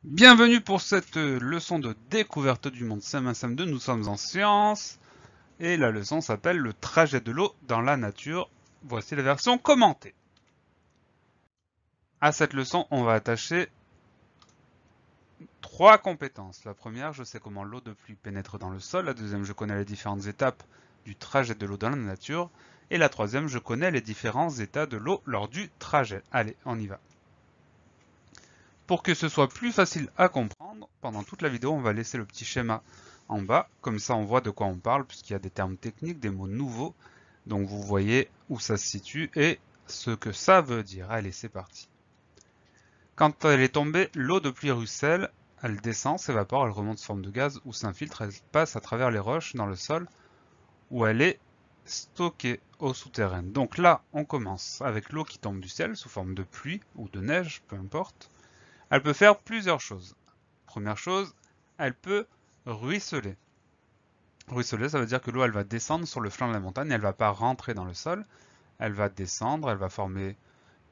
Bienvenue pour cette leçon de découverte du monde CM1 CM2. Nous sommes en sciences et la leçon s'appelle le trajet de l'eau dans la nature. Voici la version commentée. À cette leçon, on va attacher 3 compétences. La première, je sais comment l'eau de pluie pénètre dans le sol. La deuxième, je connais les différentes étapes du trajet de l'eau dans la nature. Et la troisième, je connais les différents états de l'eau lors du trajet. Allez, on y va. Pour que ce soit plus facile à comprendre, pendant toute la vidéo, on va laisser le petit schéma en bas. Comme ça, on voit de quoi on parle, puisqu'il y a des termes techniques, des mots nouveaux. Donc, vous voyez où ça se situe et ce que ça veut dire. Allez, c'est parti. Quand elle est tombée, l'eau de pluie ruisselle, elle descend, s'évapore, elle remonte sous forme de gaz ou s'infiltre, elle passe à travers les roches dans le sol où elle est stockée eau souterraine. Donc là, on commence avec l'eau qui tombe du ciel sous forme de pluie ou de neige, peu importe. Elle peut faire plusieurs choses. Première chose, elle peut ruisseler. Ruisseler, ça veut dire que l'eau, elle va descendre sur le flanc de la montagne, elle ne va pas rentrer dans le sol, elle va descendre, elle va former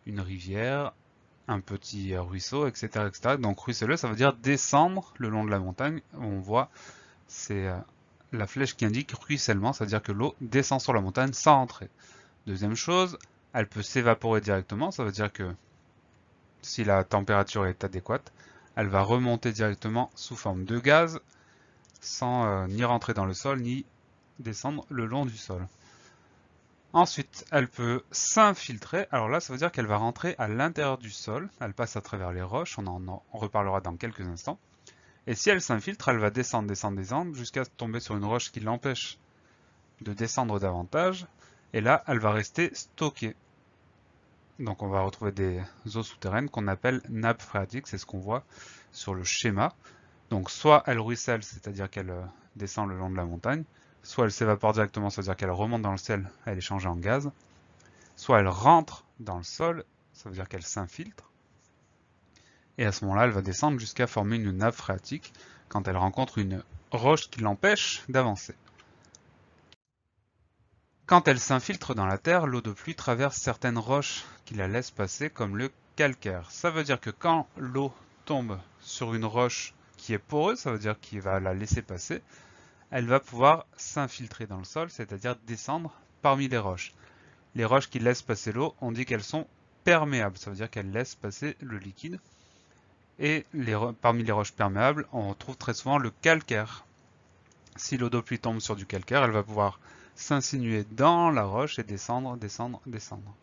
une rivière, un petit ruisseau, etc., etc. Donc ruisseler, ça veut dire descendre le long de la montagne. On voit, c'est la flèche qui indique ruissellement, ça veut dire que l'eau descend sur la montagne sans rentrer. Deuxième chose, elle peut s'évaporer directement, ça veut dire que si la température est adéquate, elle va remonter directement sous forme de gaz sans ni rentrer dans le sol ni descendre le long du sol. Ensuite, elle peut s'infiltrer. Alors là, ça veut dire qu'elle va rentrer à l'intérieur du sol. Elle passe à travers les roches. On en reparlera dans quelques instants. Et si elle s'infiltre, elle va descendre, descendre, descendre jusqu'à tomber sur une roche qui l'empêche de descendre davantage. Et là, elle va rester stockée. Donc on va retrouver des eaux souterraines qu'on appelle nappes phréatiques, c'est ce qu'on voit sur le schéma. Donc soit elle ruisselle, c'est-à-dire qu'elle descend le long de la montagne, soit elle s'évapore directement, c'est-à-dire qu'elle remonte dans le ciel, elle est changée en gaz, soit elle rentre dans le sol, ça veut dire qu'elle s'infiltre, et à ce moment-là, elle va descendre jusqu'à former une nappe phréatique quand elle rencontre une roche qui l'empêche d'avancer. Quand elle s'infiltre dans la terre, l'eau de pluie traverse certaines roches qui la laissent passer, comme le calcaire. Ça veut dire que quand l'eau tombe sur une roche qui est poreuse, ça veut dire qu'il va la laisser passer, elle va pouvoir s'infiltrer dans le sol, c'est-à-dire descendre parmi les roches. Les roches qui laissent passer l'eau, on dit qu'elles sont perméables, ça veut dire qu'elles laissent passer le liquide. Et parmi les roches perméables, on retrouve très souvent le calcaire. Si l'eau de pluie tombe sur du calcaire, elle va pouvoir s'insinuer dans la roche et descendre, descendre, descendre.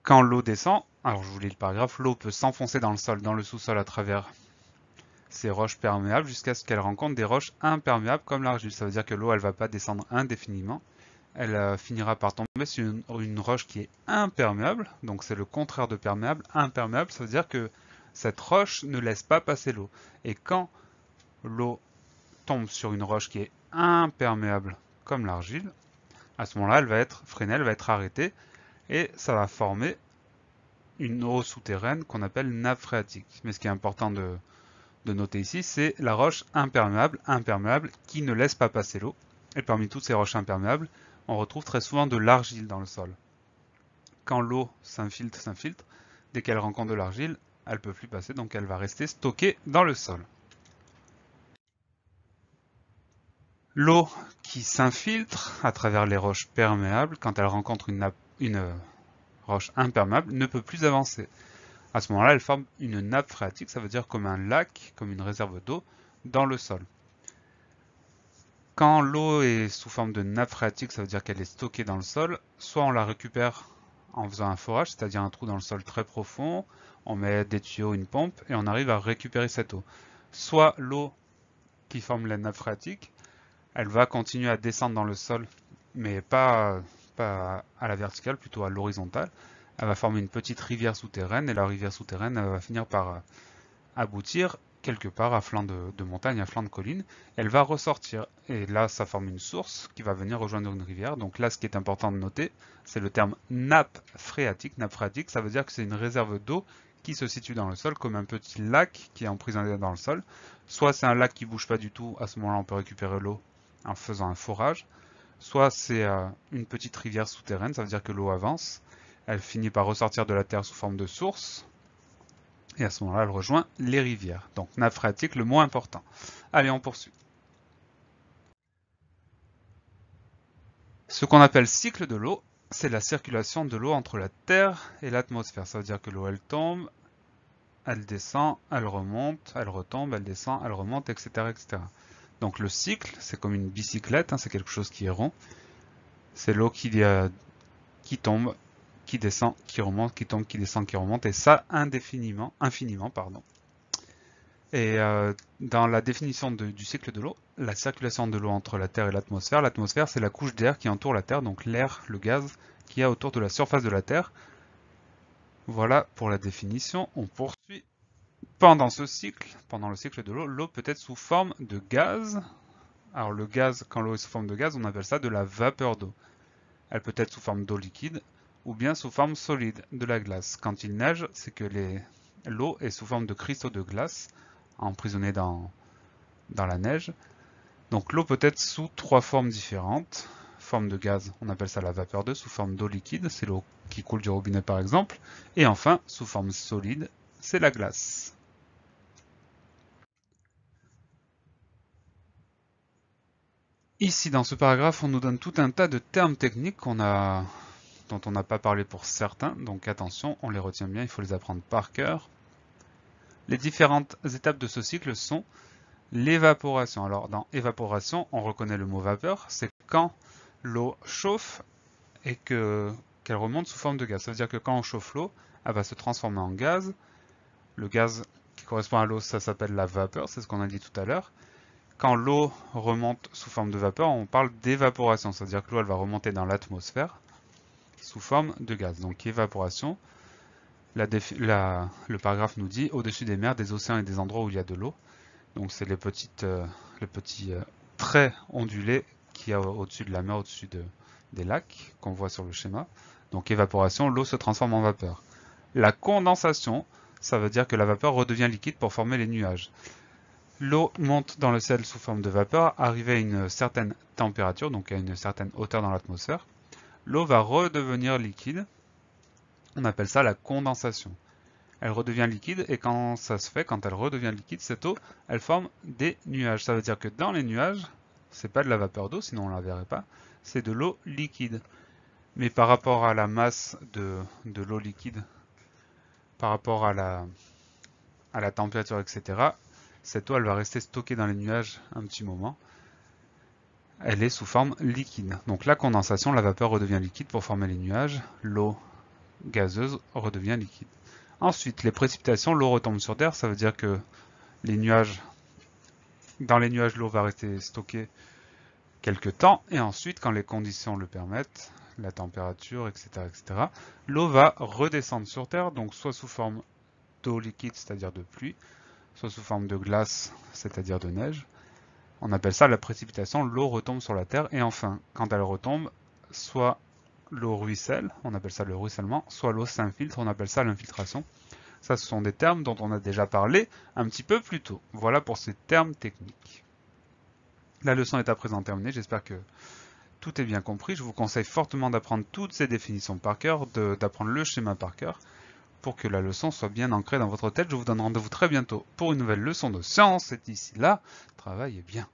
Quand l'eau descend, alors je vous lis le paragraphe, l'eau peut s'enfoncer dans le sol, dans le sous-sol à travers ces roches perméables jusqu'à ce qu'elle rencontre des roches imperméables comme l'argile. Ça veut dire que l'eau, elle ne va pas descendre indéfiniment. Elle finira par tomber sur une roche qui est imperméable, donc c'est le contraire de perméable. Imperméable, ça veut dire que cette roche ne laisse pas passer l'eau. Et quand l'eau tombe sur une roche qui est imperméable comme l'argile, à ce moment-là, elle va être freinée, elle va être arrêtée et ça va former une eau souterraine qu'on appelle nappe phréatique. Mais ce qui est important de noter ici, c'est la roche imperméable, imperméable, qui ne laisse pas passer l'eau. Et parmi toutes ces roches imperméables, on retrouve très souvent de l'argile dans le sol. Quand l'eau s'infiltre, dès qu'elle rencontre de l'argile, elle ne peut plus passer, donc elle va rester stockée dans le sol. L'eau qui s'infiltre à travers les roches perméables, quand elle rencontre une roche imperméable, ne peut plus avancer. À ce moment-là, elle forme une nappe phréatique, ça veut dire comme un lac, comme une réserve d'eau, dans le sol. Quand l'eau est sous forme de nappe phréatique, ça veut dire qu'elle est stockée dans le sol, soit on la récupère en faisant un forage, c'est-à-dire un trou dans le sol très profond, on met des tuyaux, une pompe, et on arrive à récupérer cette eau. Soit l'eau qui forme la nappe phréatique, elle va continuer à descendre dans le sol, mais pas à la verticale, plutôt à l'horizontale. Elle va former une petite rivière souterraine, et la rivière souterraine va finir par aboutir quelque part à flanc de montagne, à flanc de colline. Elle va ressortir, et là, ça forme une source qui va venir rejoindre une rivière. Donc là, ce qui est important de noter, c'est le terme nappe phréatique. Nappe phréatique, ça veut dire que c'est une réserve d'eau qui se situe dans le sol, comme un petit lac qui est emprisonné dans le sol. Soit c'est un lac qui bouge pas du tout, à ce moment-là, on peut récupérer l'eau en faisant un forage, soit c'est une petite rivière souterraine, ça veut dire que l'eau avance, Elle finit par ressortir de la terre sous forme de source. Et à ce moment-là, elle rejoint les rivières. Donc nappe phréatique, le mot important. Allez, on poursuit. Ce qu'on appelle cycle de l'eau, c'est la circulation de l'eau entre la Terre et l'atmosphère. Ça veut dire que l'eau, elle tombe, elle descend, elle remonte, elle retombe, elle descend, elle remonte, etc. etc. Donc le cycle, c'est comme une bicyclette, hein, c'est quelque chose qui est rond. C'est l'eau qui tombe, qui descend, qui remonte, qui tombe, qui descend, qui remonte, et ça infiniment, pardon. Et dans la définition du cycle de l'eau, la circulation de l'eau entre la Terre et l'atmosphère, c'est la couche d'air qui entoure la Terre, donc l'air, le gaz, qu'il y a autour de la surface de la Terre. Voilà pour la définition. On poursuit. Pendant le cycle de l'eau, l'eau peut être sous forme de gaz. Alors le gaz, quand l'eau est sous forme de gaz, on appelle ça de la vapeur d'eau. Elle peut être sous forme d'eau liquide ou bien sous forme solide, de la glace. Quand il neige, c'est que l'eau est sous forme de cristaux de glace emprisonnés dans la neige. Donc l'eau peut être sous 3 formes différentes. Forme de gaz, on appelle ça la vapeur d'eau. Sous forme d'eau liquide, c'est l'eau qui coule du robinet par exemple. Et enfin, sous forme solide, c'est la glace. Ici, dans ce paragraphe, on nous donne tout un tas de termes techniques dont on n'a pas parlé pour certains. Donc attention, on les retient bien, il faut les apprendre par cœur. Les différentes étapes de ce cycle sont l'évaporation. Alors dans évaporation, on reconnaît le mot vapeur, c'est quand l'eau chauffe et qu'elle remonte sous forme de gaz. Ça veut dire que quand on chauffe l'eau, elle va se transformer en gaz. Le gaz qui correspond à l'eau, ça s'appelle la vapeur, c'est ce qu'on a dit tout à l'heure. Quand l'eau remonte sous forme de vapeur, on parle d'évaporation, c'est-à-dire que l'eau elle va remonter dans l'atmosphère sous forme de gaz. Donc évaporation, le paragraphe nous dit au-dessus des mers, des océans et des endroits où il y a de l'eau. Donc c'est les petits traits ondulés qu'il y a au-dessus de la mer, au-dessus des lacs qu'on voit sur le schéma. Donc évaporation, l'eau se transforme en vapeur. La condensation, ça veut dire que la vapeur redevient liquide pour former les nuages. L'eau monte dans le ciel sous forme de vapeur, arrivée à une certaine température, donc à une certaine hauteur dans l'atmosphère. L'eau va redevenir liquide. On appelle ça la condensation. Elle redevient liquide et quand ça se fait, quand elle redevient liquide, cette eau, elle forme des nuages. Ça veut dire que dans les nuages, c'est pas de la vapeur d'eau, sinon on ne la verrait pas, c'est de l'eau liquide. Mais par rapport à la masse de l'eau liquide, par rapport à la température, etc., cette eau, elle va rester stockée dans les nuages un petit moment. Elle est sous forme liquide. Donc la condensation, la vapeur redevient liquide pour former les nuages. L'eau gazeuse redevient liquide. Ensuite, les précipitations, l'eau retombe sur Terre. Ça veut dire que dans les nuages, l'eau va rester stockée quelques temps. Et ensuite, quand les conditions le permettent, la température, etc., etc., l'eau va redescendre sur Terre, donc soit sous forme d'eau liquide, c'est-à-dire de pluie, soit sous forme de glace, c'est-à-dire de neige. On appelle ça la précipitation, l'eau retombe sur la Terre. Et enfin, quand elle retombe, soit l'eau ruisselle, on appelle ça le ruissellement, soit l'eau s'infiltre, on appelle ça l'infiltration. Ça, ce sont des termes dont on a déjà parlé un petit peu plus tôt. Voilà pour ces termes techniques. La leçon est à présent terminée, j'espère que tout est bien compris. Je vous conseille fortement d'apprendre toutes ces définitions par cœur, d'apprendre le schéma par cœur, pour que la leçon soit bien ancrée dans votre tête. Je vous donne rendez-vous très bientôt pour une nouvelle leçon de science. Et d'ici là, travaillez bien.